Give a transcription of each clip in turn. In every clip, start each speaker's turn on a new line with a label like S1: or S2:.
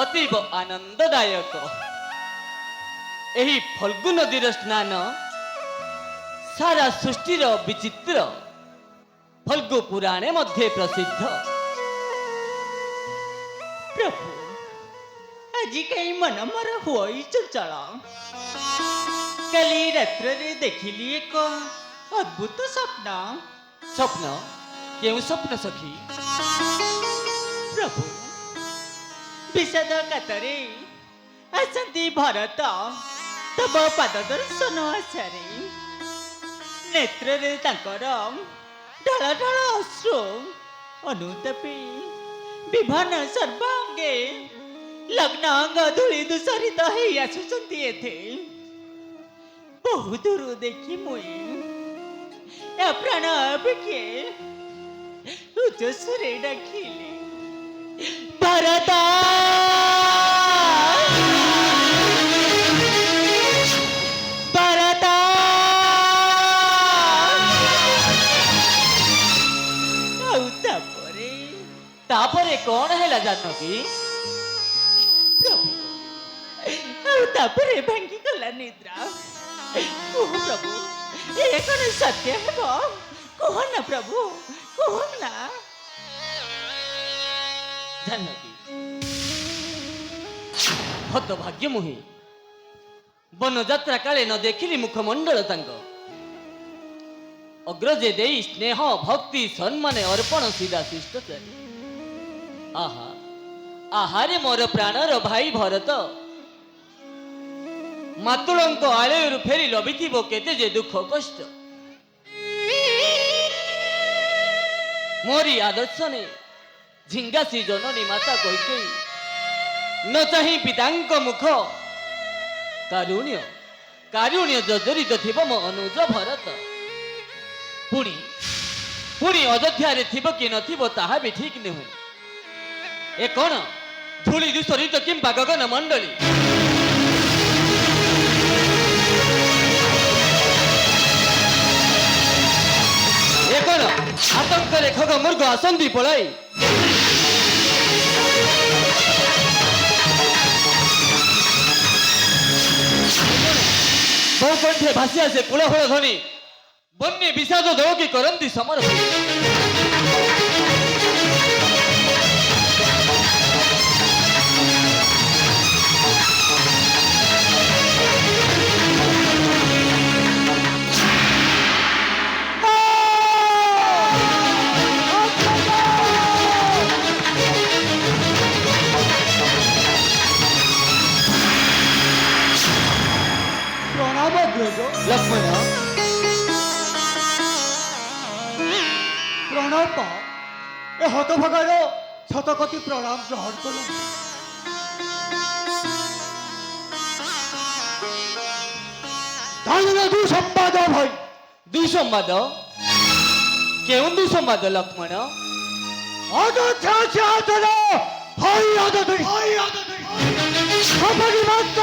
S1: अतीब आनंददायक एही फल्गु नदीर स्नान सारा सृष्टिर विचित्र फल्गु पुराणे मध्ये प्रसिद्ध।
S2: प्रभु आज कहीं मन मोर हुई चंचल कली रात्र देखिली एक अद्भुत स्वप्न।
S1: स्वप्न केउ स्वप्न सखी?
S2: प्रभु विषाद कातरे आसती भरत तब पाद दर्शन आशारे नेत्र ढल ढल अश्रु अनुतापी विभान सर्वांगे लग्न अंग धूली दूषरित हो आसुचंती एथे बहु दूर देखी मुई प्राण अपेक्षे उच्च सुरे डाकिली भरत भरत
S1: तापरे कौन है जानकी?
S2: प्रभु तापरे भांगी गला निद्रा। ओह प्रभु ये कौन सत्य है वो? कहो ना प्रभु कहो ना।
S1: जानकी हतभाग्य मुहि वन यात्रा काले न देखिली मुखमंडल तांग अग्रजे देई स्नेह भक्ति सम्मान अर्पण सीधा शिष्टाचारी। आहा आहारे मोर प्राणर भाई भरत मातुलंक आलयरु फेरी लभिथिबो केते जे दुख कष्ट मोरी आदर्श ने झिंगासी जननी माता कैकेयी न चाही पितांक मुख कारुण्य कारुण्य जर्जरित थिबो मो अनुज भरत पुणी पुणी अयोध्या रे थिबो कि नथिबो ताहा भी ठीक नुहे। ए कौन धूली दूषरित किंबा गगन मंडली ए कौन आतंक रे खग मृग आसंदी पलाई बहुकंठे भासी आसे कुलहल ध्वनि बन्य विषाद दौकी करंती समर लक्ष्मण
S3: प्रणाम ए हतभागार शतकोटी प्रणाम ग्रहण करूँ। दुसंवाद भाई
S1: दुसंवाद केउं दुसंवाद लक्ष्मण?
S3: अयोध्या से आचलो हई आदि सपरी मात्र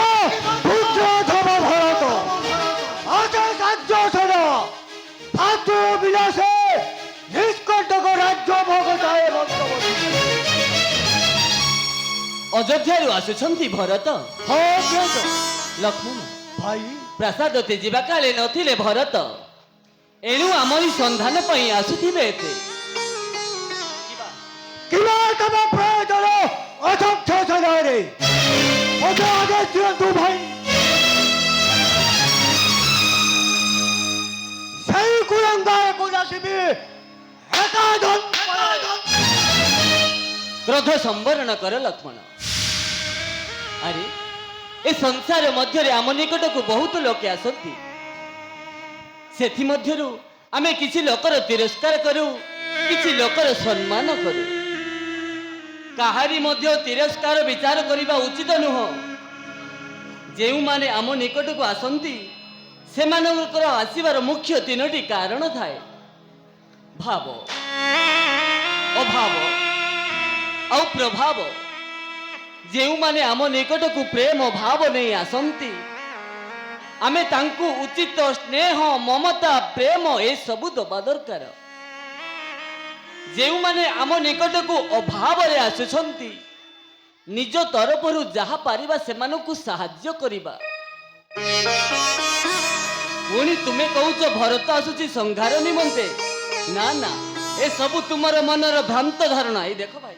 S3: पुत्र अथवा भरत आज राज्य सदा भातृ विलासे निष्कटक राज्य भोगताए
S1: अयोध्या आसुछंती भरत?
S3: हाँ
S1: लक्ष्मण
S3: भाई
S1: प्रासाद ते जीवा काले नथिले भरत एणु आमरी संधान पई आसुथिबे एते
S3: किबा तब प्रयोजन अध्यक्ष सदारे मते आदेश दियंतु भाई। सही कुलंगार को जासिबी एकाधन
S1: क्रोध संवरण कर लक्ष्मण। अरे ए संसार मध्य आम निकट को बहुत लोक आसती सेथि मध्यरु आमे किछि लोकर तिरस्कार करू किछि लोकर सम्मान करू काहारी मध्य तिरस्कार विचार करिबा उचित नुह। जेउ माने आम निकट को आसंती सेमानकर आसीबार मुख्य तीनोटी कारण थाए भाव अभाव और प्रभाव। जेउ माने आम निकट को प्रेम भाव नहीं आसंती आमे तांकु उचित स्नेह ममता प्रेम ए सबु दबा दरकार। जेउ माने आम निकट को अभाव रे आसुछंती ନିଜ ତରଫରୁ ଯାହା ପାରିବା ସେମାନଙ୍କୁ ସାହାଯ୍ୟ କରିବା। ପୁଣି ତୁମେ କହୁଛ ଭରତ ଆସୁଛି ସଂଘାର ନିମନ୍ତେ। ନା ନା, ଏସବୁ ତୁମର ମନର ଭ୍ରାନ୍ତ ଧାରଣା। ଏଇ ଦେଖ ଭାଇ,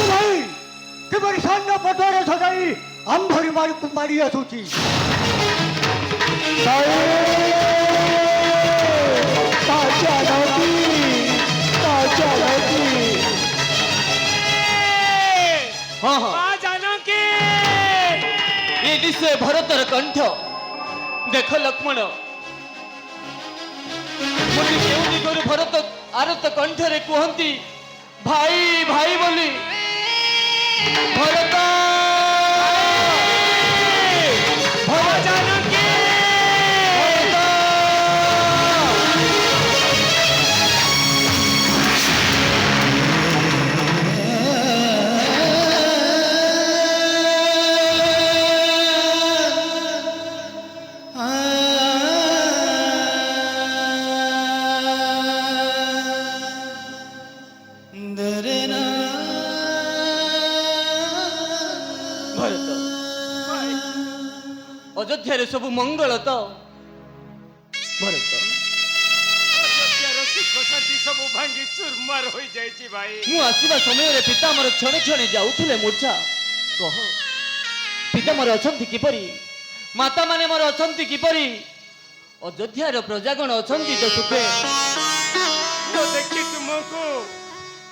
S3: ଭାଇ କିପରି ସୈନ୍ୟ ପଟରେ ସଜାଇ ଆମ୍ଭରି ମାରି ଆସୁଛି।
S1: ହଁ ହଁ, ଏଠି ସେ ଭରତର କଣ୍ଠ। ଦେଖ ଲକ୍ଷ୍ମଣ, ପୁଣି କେଉଁ ଦିଗରୁ ଭରତ ଆରତ କଣ୍ଠରେ କୁହନ୍ତି ଭାଇ ଭାଇ ବୋଲି। ଭରତ ଅଯୋଧ୍ୟାରେ ସବୁ ମଙ୍ଗଳ ତ? ଭରତ,
S4: ସବୁ ଭାଙ୍ଗି ଚୁରମାର ହୋଇଯାଇଛି ଭାଇ।
S1: ମୁଁ ଆସିବା ସମୟରେ ପିତା ମୋର କ୍ଷଣେ କ୍ଷଣେ ଯାଉଥିଲେ ମୂର୍ଚ୍ଛା। କହ, ପିତା ମୋର ଅଛନ୍ତି କିପରି? ମାତା ମାନେ ମୋର ଅଛନ୍ତି କିପରି? ଅଯୋଧ୍ୟାର ପ୍ରଜାଗଣ ଅଛନ୍ତି ତ ସୁଖେ?
S4: ମୁଁ ଦେଖି ତୁମକୁ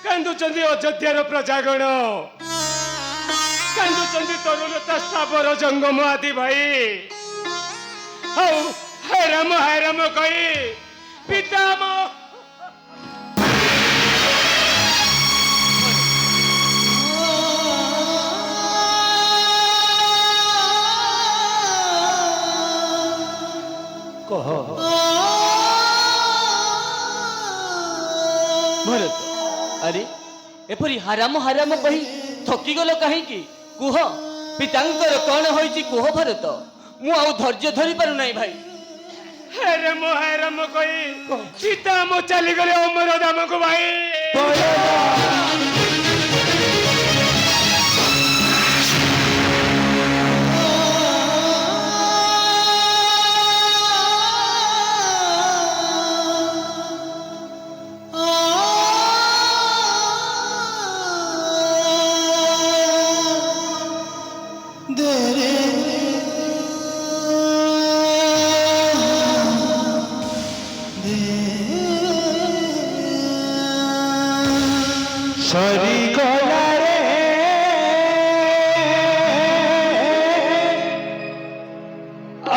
S4: କାନ୍ଦୁଛନ୍ତି ଅଯୋଧ୍ୟାର ପ୍ରଜାଗଣ, କାନ୍ଦୁଛନ୍ତି ତରୁଲତା ସ୍ଥାବର ଜଙ୍ଗମ ଆଦି ଭାଇ। ଆଉ ହାୟ ରାମ କହି ପିତା ମୋ
S3: କହ
S1: ଭରତ, ଆରେ ଏପରି ହାରାମ ହାରାମ କହି ଥକିଗଲ କାହିଁକି? କୁହ, ପିତାଙ୍କର କଣ ହୋଇଛି କୁହ ଭରତ। ମୁଁ ଆଉ ଧୈର୍ଯ୍ୟ ଧରି ପାରୁନାହିଁ ଭାଇ।
S4: ହାୟ ରାମ କହି ପିତା ମୋ ଚାଲିଗଲେ ଅମର ଧାମକୁ ଭାଇ।
S3: ସରି ଗଲାରେ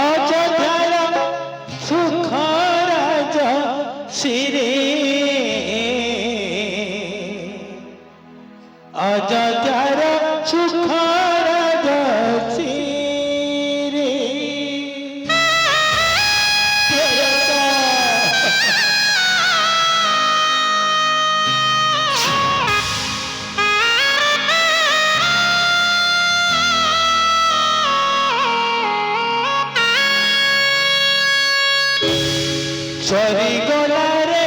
S3: ଅଯୋଧ୍ୟାର ସୁଖ ରାଜ ଶିରେ, ଅଯୋଧ୍ୟାର ସୁଖ ରାଜ ଶିରେ। ସରି ଗଲାରେ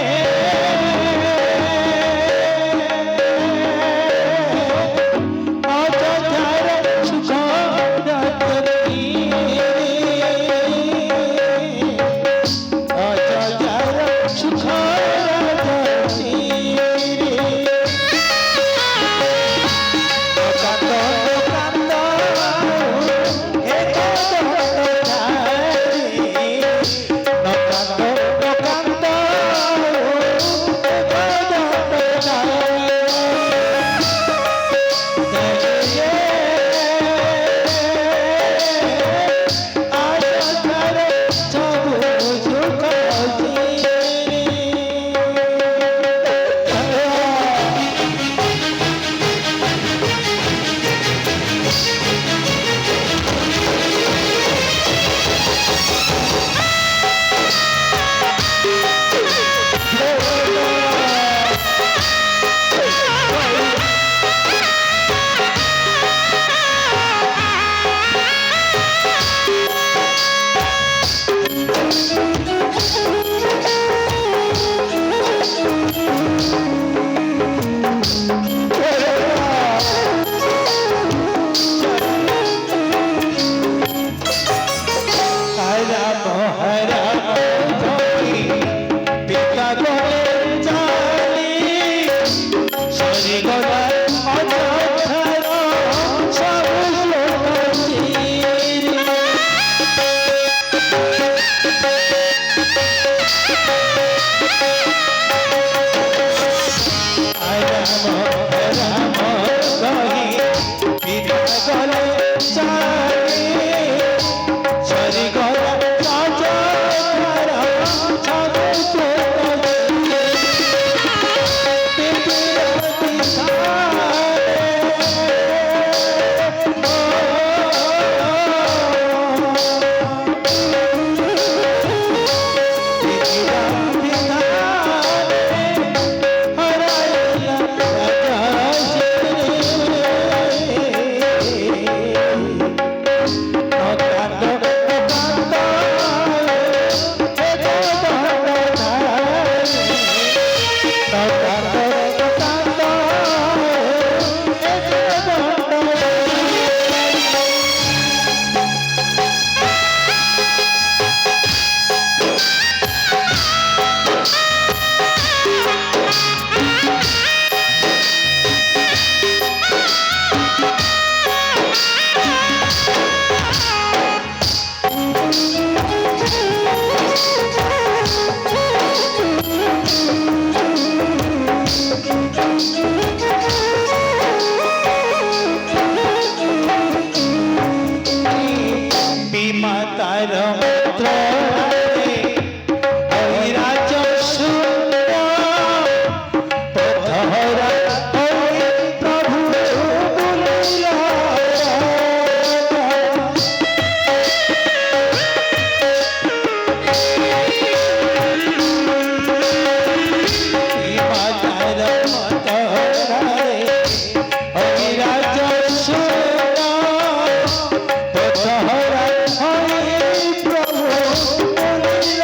S3: ଅଯୋଧ୍ୟାର ସୁଖ ରାଜନୀ, ଅଯୋଧ୍ୟାର ସୁଖ ରାଜନୀ। କାନ୍ଦ କାନ୍ଦ ହେ କାନ୍ଦ ଛାଡ଼ି, କାନ୍ଦ রাম রাম কহি পিতা গলে চালি সরিগলা অযোধ্যার সব লোক চিরি। রাম রাম কহি পিতা গলে চালি সরিগলা অযোধ্যার সব লোক বিমাতার মন্ত্রে ওই রাজ শূন্য পথহরা ওই প্রভু বলিল বিমাতার মন্ত্রে ওই রাজ শূন্য পথহরা ওই প্রভু বলিল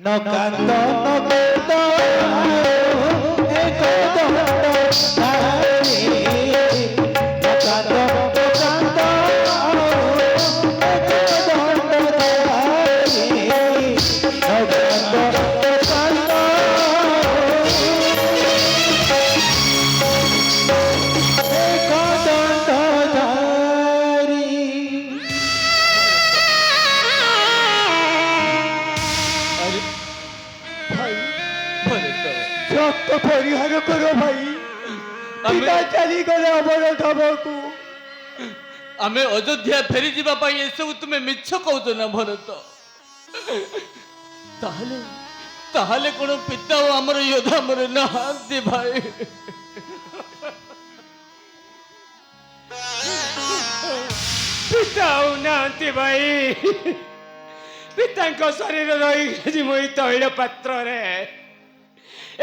S3: নকান্দ নকান্দ এক দণ্ড ধারি নকান্দ নকান্দ এক দণ্ড ধারি নকান্দ নকান্দ এক দণ্ড ধারি।
S1: আরে ভাই ভরত,
S3: রক্ত পরিহার করো ভাই পিতা ଚାଲିଗଲେ ଅମର ଧାମକୁ।
S1: ଆମେ ଅଯୋଧ୍ୟା ଫେରି ଯିବା ପାଇଁ ଏସବୁ ତୁମେ ମିଛ କହୁଛ ନା ଭରତ? ତାହେଲେ ତାହେଲେ କଣ ପିତା ଓ ଆମର ୟୋଦ୍ଧା ଆମର ନାହାନ୍ତି ଭାଇ?
S4: ପିତା ଆଉ ନାହାନ୍ତି ଭାଇ। ପିତାଙ୍କ ଶରୀର ରହିଛି ମୁଁ ଏଇ ତୈଳ ପାତ୍ରରେ।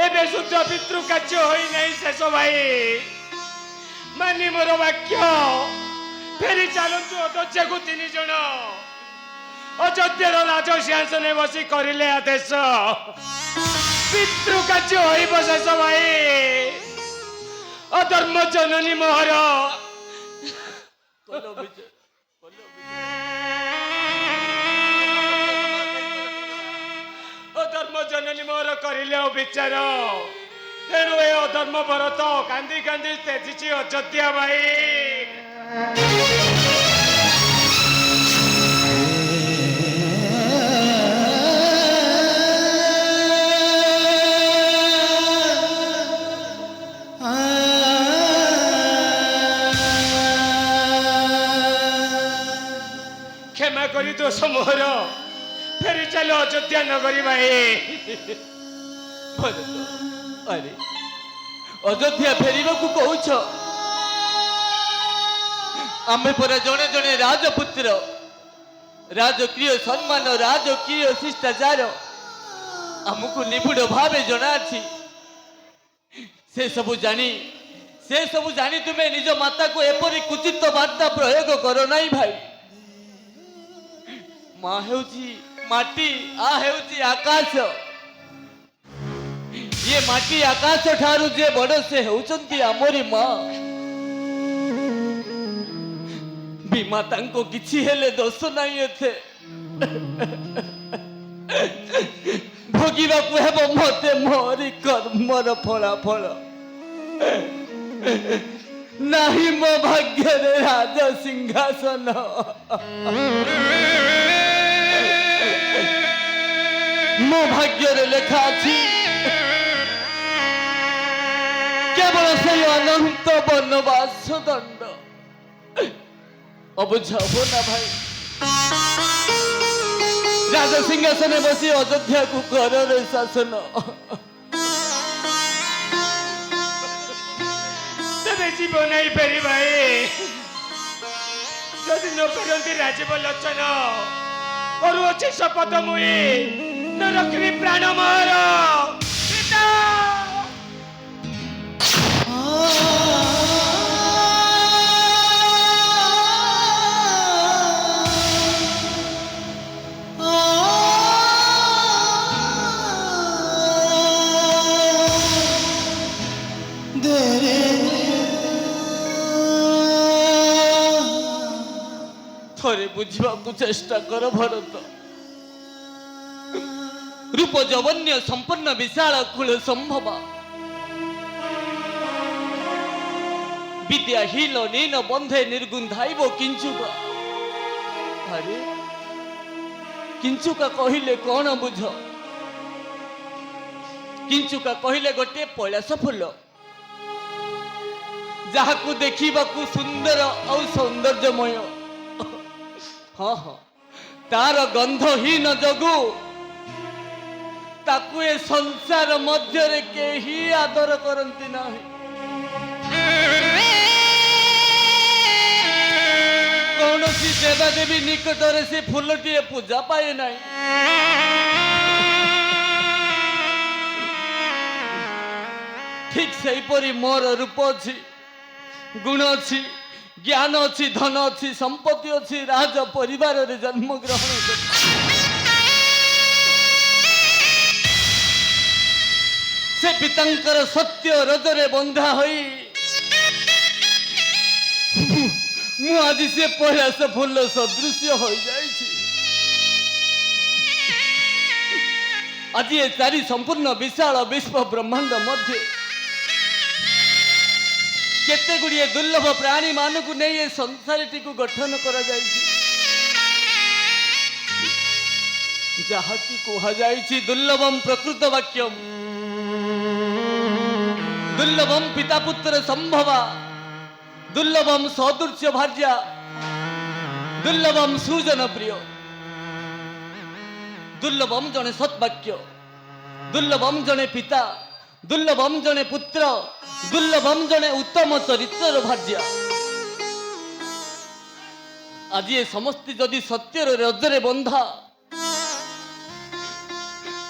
S4: ଏବେ ଶୁଦ୍ଧ ପିତୃ କାର୍ଯ୍ୟ ହୋଇନାହିଁ ଶେଷ ଭାଇ। ମାନି ମୋର ବାକ୍ୟ, ଫେରି ଚାଲନ୍ତୁ ଅଯୋଧ୍ୟାକୁ 3 ଜଣ। ଅଯୋଧ୍ୟାର ରାଜସିଂହାସନରେ ବସି କରିଲେ ଆଦେଶ। ପିତୃ କାର୍ଯ୍ୟ ହୋଇବ ଶେଷ ଭାଇ। ଅଧର୍ମ ଜନନୀ ମୋହର
S1: କଲ ବିଜୟ, କଲ ବିଜୟ।
S4: ଅଧର୍ମ ଜନନୀ ମୋର କରିଲେ ଅବିଚାର। ତେଣୁ ଏ ଅଧର୍ମ ଭରତ କାନ୍ଦି କାନ୍ଦି ତେଜିଛି ଅଯୋଧ୍ୟା ଭାଇ। କ୍ଷମା କରି ଦୋଷ ମୋହର, ଫେରି ଚାଲ ଅଯୋଧ୍ୟା ନଗରୀ ଭାଇ।
S1: ଭରତ, ଆରେ ଅଯୋଧ୍ୟା ଫେରିବାକୁ କହୁଛ? ଆମେ ପରା ଜଣେ ଜଣେ ରାଜପୁତ୍ର, ରାଜକୀୟ ସମ୍ମାନ, ରାଜକୀୟ ଶିଷ୍ଟାଚାର ଆମକୁ ନିବିଡ଼ ଭାବେ ଜଣାଅଛି। ସେ ସବୁ ଜାଣି से सब जानी तुमे निज माता को एपरी कुचित वार्ता प्रयोग करो नहीं भाई। माँ हेउची माटी आ हेउची आकाश। ये माटी आकाश ठारू जे बड़ से हेउचंती आमरी माँ। विमाता को किछि हेले दोष नहीं एथे। भोगिबाकू हेब मते मोरी कर्मर फलाफल। नाही मो भाग्य रे राज सिंहासन। मो भाग्य रे लेखा अछि केवल से अनंत वनवास दंड। अब जाओ ना भाई। राज सिंहासन बसी अयोध्या को कर रे शासन।
S4: तबे जीव नहीं फेरी भाई जदि न फेरती राजीव लोचन करुअछि शपथ मुई न रखिबी प्राण मोर पिता।
S1: थरे बुझा चेष्टा कर भरत। रूप जवन्य संपन्न विशाल कुल संभव विद्याहीन नीन बंधे निर्गुंधाइब किंचुक। अरे किंचुका कहिले कौन बुझ? किंचुका कहिले गोटे पैलास फूल जहाकू देखिबाकू सुंदर और सौंदर्यमय। हाँ हाँ तार गंधहीन जगु ताकू ए संसार मध्य केही आदर करती नहीं। कौन सी देवादेवी निकटर से फूलटी पूजा पाए नहीं। ठीक से मोर रूप अच्छी गुण अच्छी ज्ञान अच्छी धन अच्छी संपत्ति अच्छी राज परिवार रे जन्म ग्रहण से पितांकर सत्य रजरे बंधा होई मु आज से पैलास फूल सदृश्य हो जाइछि। आज ये चारि संपूर्ण विशाल विश्व ब्रह्मांड मध्य केते गुड़िए दुर्लभ प्राणी मानक नहीं ये संसारटी को गठन करा जाइछि। जहा की कहा जाइछि दुर्लभम प्रकृत वाक्यम दुर्लभम पिता पुत्र संभवा दुर्लभम सदृश्य भार्या दुर्लभम सुजन प्रिय दुर्लभम जने सत्वाक्य दुर्लभम जने पिता दुर्लभम जने पुत्र दुर्लभम जने उत्तम चरित्र भार्या। आज ये समस्त जदि सत्यर रजरे बंधा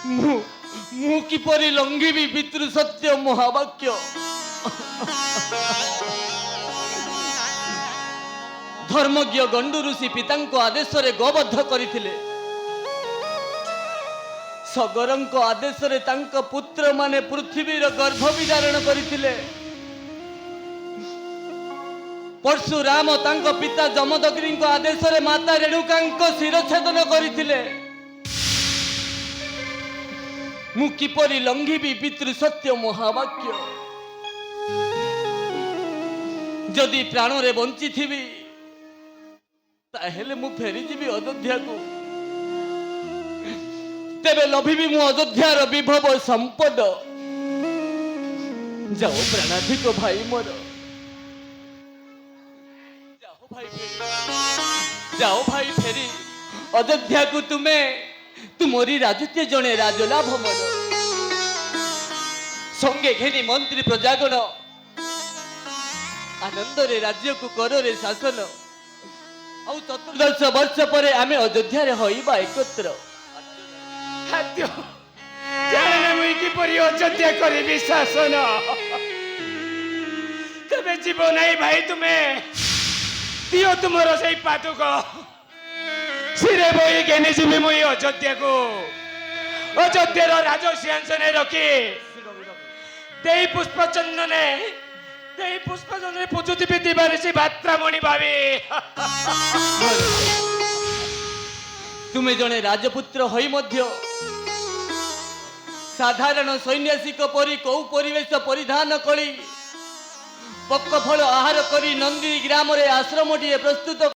S1: मु किपरि लंघिबी पितृ सत्य महावाक्य। धर्मज्ञ गंडू ऋषि पितांको आदेश रे गोबद्ध करिथिले। सगरंको आदेश रे तांको पुत्र माने पृथ्वीर गर्भ विधारण करिथिले। परशुराम तांको पिता जमदग्निको आदेश रे माता रेणुकांको शिरछेदन करिथिले। मु किपरि लंघिबी पितृ सत्य महावाक्य। जदि प्राण रे बंची थिबी ताहेले मु फेरी जीवी अयोध्या को। तेबे लभिबी मु अयोध्यार विभव संपद। जाओ प्राणाधिक भाई मोर जाओ भाई फेरी अयोध्या को तुमे तुमरी राजत्य जने राजलाभ मोर। संगे घेनी मंत्री प्रजागण आनंद रे राज्य को कर रे शासन। आउ 14 वर्ष पर आमे अयोध्या रे होइबा एकत्र।
S4: खाद्य जाने मुई किपरि अयोध्या करिबी शासन। ତେବେ ଯିବ ନାହିଁ ଭାଇ ତୁମେ ଦିଅ ତୁମର ସେଇ ପାଦୁକ ଶିରେ ବୋଇ ଘେନି ଯିବି ମୁଁ ଏଇ ଅଯୋଧ୍ୟାକୁ ଅଯୋଧ୍ୟାର ରାଜ ସିଂହାସନରେ ରଖି ଦେଇ ପୁଷ୍ପଚନ୍ଦନରେ ପୂଜୁଥିବି ଦିବାନିଶି ଭାତ୍ରାମଣି ଭାବି
S1: ତୁମେ ଜଣେ ରାଜପୁତ୍ର ହୋଇ ମଧ୍ୟ ସାଧାରଣ ସୈନ୍ୟାସିକ ପରି କୋଉ ପରିବେଶ ପରିଧାନ କରି ପକ୍କ ଫଳ ଆହାର କରି ନନ୍ଦୀ ଗ୍ରାମରେ ଆଶ୍ରମଟିଏ ପ୍ରସ୍ତୁତ